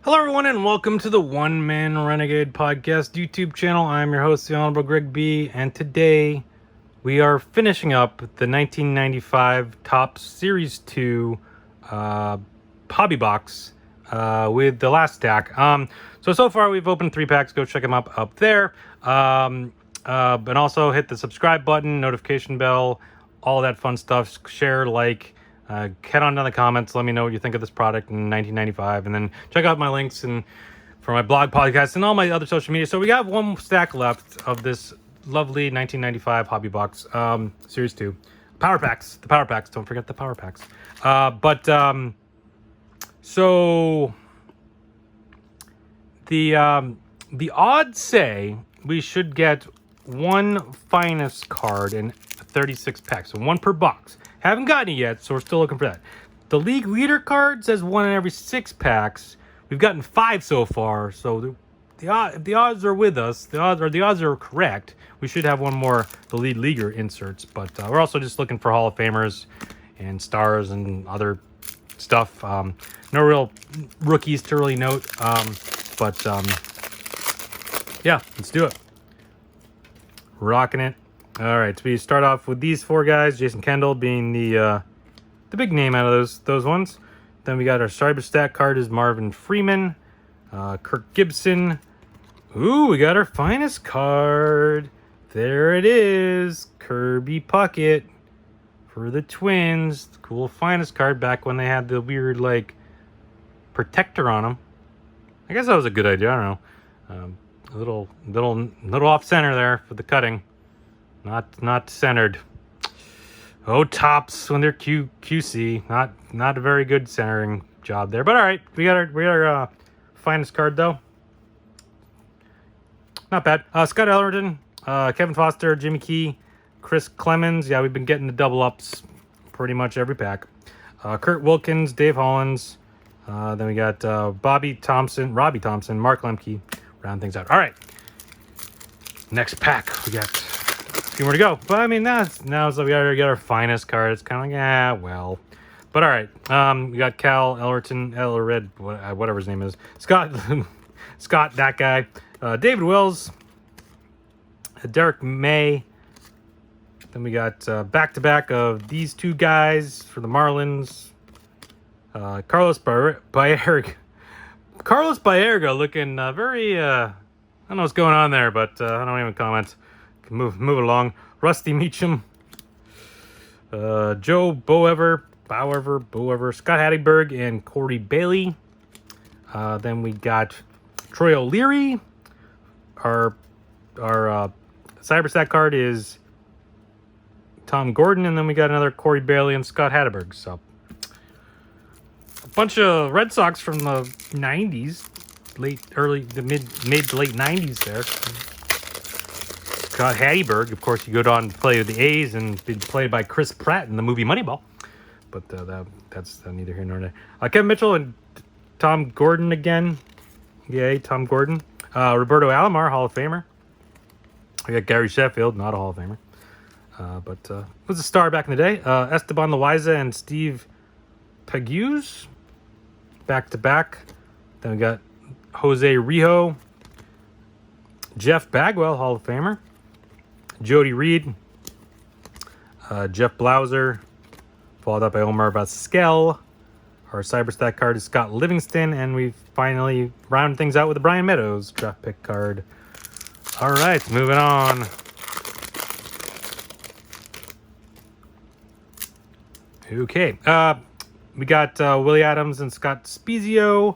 Hello, everyone, and welcome to the One Man Renegade Podcast YouTube channel. I'm your host, the Honorable Greg B, and today we are finishing up the 1995 Topps Series 2 hobby box with the last stack. So far we've opened 3 packs. Go check them up there. And also hit the subscribe button, notification bell, all that fun stuff. Share, like. Head on down the comments. Let me know what you think of this product in 1995, and then check out my links and for my blog, podcast, and all my other social media. So we got one stack left of this lovely 1995 hobby box, series 2 power packs. The power packs. Don't forget the power packs. So the odds say we should get one finest card in 36 packs, so one per box. Haven't gotten it yet, so we're still looking for that. The league leader card says 1 in every 6 packs. We've gotten 5 so far, so if the odds are with us, the odds are correct, we should have one more the lead leaguer inserts. But we're also just looking for Hall of Famers and stars and other stuff. No real rookies to really note, yeah, let's do it. Rocking it. All right, so we start off with these 4 guys. Jason Kendall being the big name out of those ones. Then we got our Cyber Stat card is Marvin Freeman, Kirk Gibson. Ooh, we got our finest card. There it is, Kirby Puckett for the Twins. Cool finest card back when they had the weird like protector on them. I guess that was a good idea. I don't know. A little off center there for the cutting. Not centered. Oh, Topps when they're QC. Not a very good centering job there. But all right, we got our finest card though. Not bad. Scott Ellerton, Kevin Foster, Jimmy Key, Chris Clemens. Yeah, we've been getting the double ups pretty much every pack. Kurt Wilkins, Dave Hollins. Then we got Robbie Thompson, Mark Lemke. Round things out. All right. Next pack, we got a few more to go. But I mean, now so we gotta get our finest card. It's kind of like, well. But all right. We got Cal Ellered, whatever his name is. Scott, that guy. David Wills. Derek May. Then we got back-to-back of these 2 guys for the Marlins. Carlos Baerga. Carlos Baerga looking very, I don't know what's going on there, but I don't even comment. Move along. Rusty Meacham. Joe Boever, Scott Hatteberg, and Corey Bailey. Then we got Troy O'Leary. Our Cyberstat card is Tom Gordon, and then we got another Corey Bailey and Scott Hatteberg. So a bunch of Red Sox from the 90s, mid to late 90s there. Scott Hatteberg, of course, he go on to play with the A's and be played by Chris Pratt in the movie Moneyball. But that's neither here nor there. Kevin Mitchell and Tom Gordon again. Yay, Tom Gordon. Roberto Alomar, Hall of Famer. We got Gary Sheffield, not a Hall of Famer. But was a star back in the day. Esteban Loaiza and Steve Pegues, back to back. Then we got Jose Rijo, Jeff Bagwell, Hall of Famer. Jody Reed, Jeff Blauser, followed up by Omar Vazquez. Our Cyberstat card is Scott Livingston, and we finally round things out with the Brian Meadows draft pick card. All right, moving on. Okay, we got Willie Adams and Scott Spezio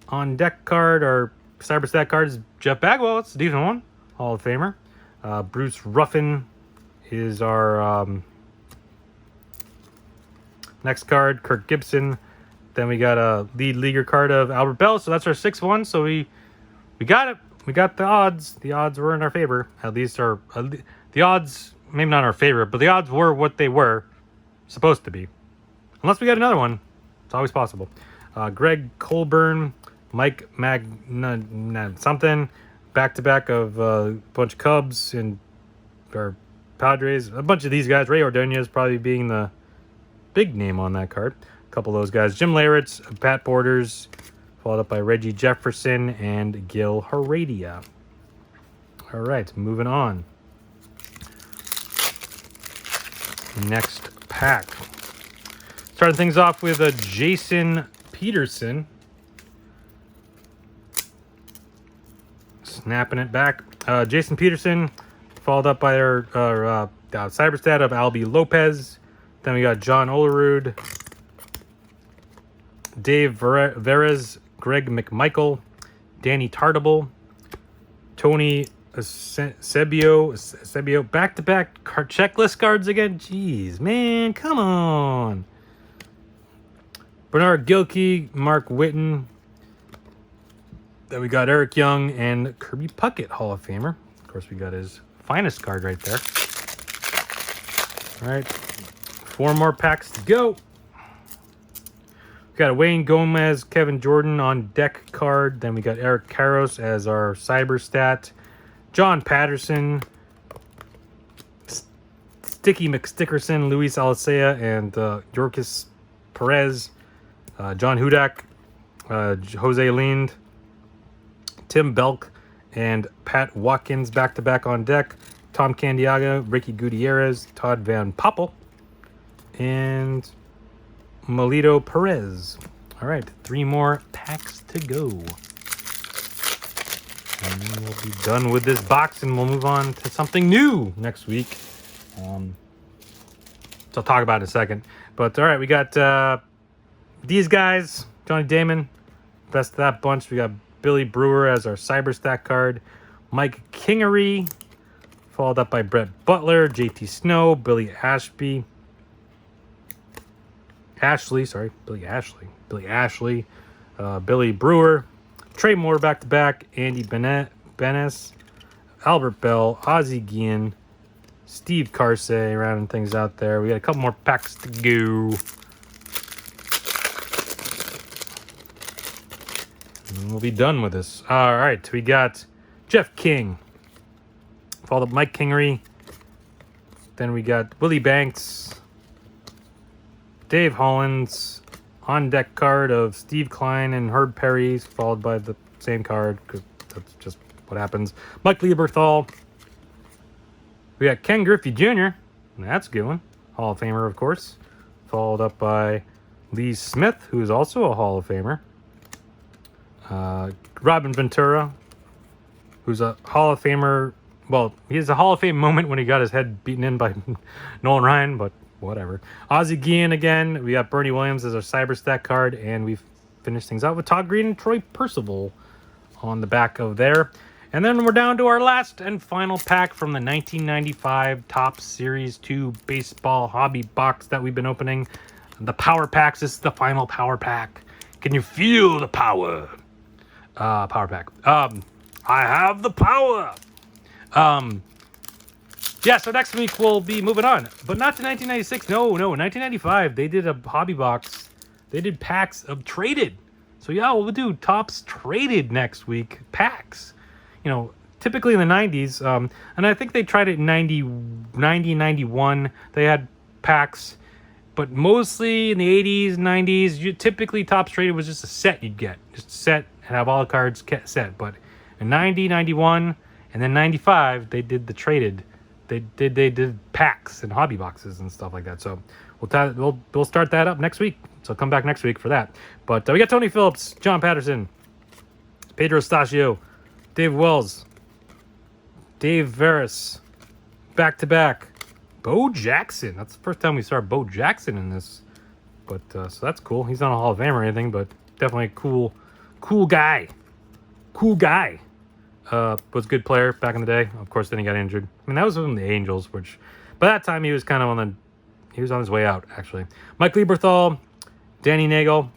on deck card. Our Cyberstat card is Jeff Bagwell. It's a decent one, Hall of Famer. Bruce Ruffin is our next card. Kirk Gibson. Then we got a lead leaguer card of Albert Bell. So that's our 6th one. So we got it. We got the odds. The odds were in our favor. At least the odds, maybe not in our favor, but the odds were what they were supposed to be. Unless we got another one. It's always possible. Greg Colburn, Mike something. Back-to-back of a bunch of Cubs and or Padres. A bunch of these guys. Ray Ordonez probably being the big name on that card. A couple of those guys. Jim Leyritz, Pat Borders, followed up by Reggie Jefferson and Gil Heredia. All right, moving on. Next pack. Starting things off with a Jason Peterson. Snapping it back. Jason Peterson, followed up by our Cyberstat of Albie Lopez. Then we got John Olerud, Dave Verez, Greg McMichael, Danny Tartable, Tony Sebio, back-to-back checklist cards again. Jeez, man, come on. Bernard Gilkey, Mark Whitten. Then we got Eric Young and Kirby Puckett, Hall of Famer. Of course, we got his finest card right there. All right, 4 more packs to go. We got a Wayne Gomez, Kevin Jordan on deck card. Then we got Eric Karros as our Cyberstat. John Patterson, Sticky McStickerson, Luis Alicea, and Yorkis Perez. John Hudak, Jose Lind, Tim Belk, and Pat Watkins back-to-back on deck. Tom Candiaga, Ricky Gutierrez, Todd Van Poppel, and Melito Perez. All right, 3 more packs to go. And then we'll be done with this box, and we'll move on to something new next week. So I'll talk about it in a second. But all right, we got these guys, Johnny Damon, best of that bunch. We got Billy Brewer as our Cyberstat card. Mike Kingery, followed up by Brett Butler, JT Snow, Billy Ashley, Billy Brewer, Trey Moore back-to-back, Andy Benes, Albert Bell, Ozzie Guillen, Steve Carsey, rounding things out there. We got a couple more packs to go. And we'll be done with this. All right, we got Jeff King, followed up Mike Kingery. Then we got Willie Banks, Dave Hollins, on deck card of Steve Klein and Herb Perry, followed by the same card, because that's just what happens. Mike Lieberthal. We got Ken Griffey Jr., that's a good one, Hall of Famer, of course, followed up by Lee Smith, who is also a Hall of Famer. Robin Ventura, who's a Hall of Famer. Well, he has a Hall of Fame moment when he got his head beaten in by Nolan Ryan, but whatever. Ozzie Guillen again. We got Bernie Williams as our Cyberstat card, and we've finished things out with Todd Green and Troy Percival on the back of there. And then we're down to our last and final pack from the 1995 Topps Series 2 Baseball Hobby Box that we've been opening. The Power Packs. This is the final Power Pack. Can you feel the power? Power Pack. I have the power. Yeah, so next week we'll be moving on. But not to 1996. No, 1995. They did a hobby box. They did packs of traded. So yeah, we'll do Topps traded next week. Packs. You know, typically in the 90s, and I think they tried it in 90, 91. They had packs, but mostly in the 80s, 90s, typically Topps traded was just a set you'd get. Just a set and have all the cards set. But in 90, 91, and then 95, they did the traded. They did packs and hobby boxes and stuff like that. So we'll start that up next week. So come back next week for that. But we got Tony Phillips, John Patterson, Pedro Stasio, Dave Wells, Dave Veras, back-to-back, Bo Jackson. That's the first time we saw Bo Jackson in this. But so that's cool. He's not a Hall of Fame or anything, but definitely a cool guy. Cool guy. Was a good player back in the day. Of course, then he got injured. I mean, that was from the Angels, which by that time he was kind of he was on his way out, actually. Mike Lieberthal, Danny Nagel,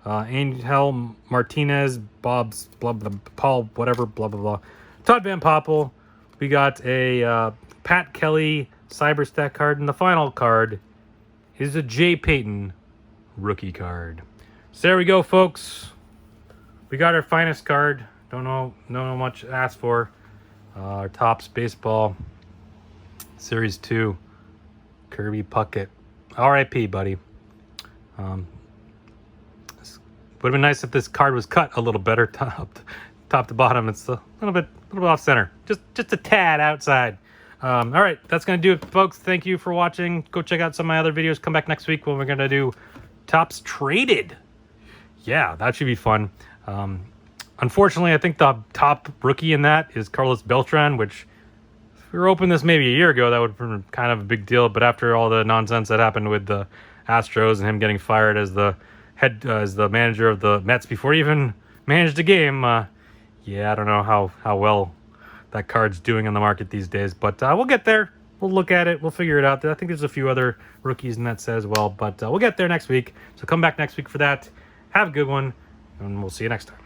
Angel Martinez, Bob's blah blah, Paul whatever blah blah blah, Todd Van Poppel. We got a Pat Kelly Cyberstat card, and the final card is a Jay Payton rookie card. So there we go, folks. We got our finest card. Don't know much to ask for. Our Topps Baseball Series 2 Kirby Puckett. R.I.P. buddy. Would have been nice if this card was cut a little better, top to bottom. It's a little bit off center, just a tad outside. All right, that's gonna do it, folks. Thank you for watching. Go check out some of my other videos. Come back next week when we're gonna do Topps Traded. Yeah, that should be fun. Unfortunately, I think the top rookie in that is Carlos Beltran, which if we were open this maybe a year ago, that would have been kind of a big deal. But after all the nonsense that happened with the Astros and him getting fired as the manager of the Mets before he even managed a game, yeah, I don't know how well that card's doing on the market these days. But we'll get there. We'll look at it. We'll figure it out. I think there's a few other rookies in that set as well. But we'll get there next week. So come back next week for that. Have a good one, and we'll see you next time.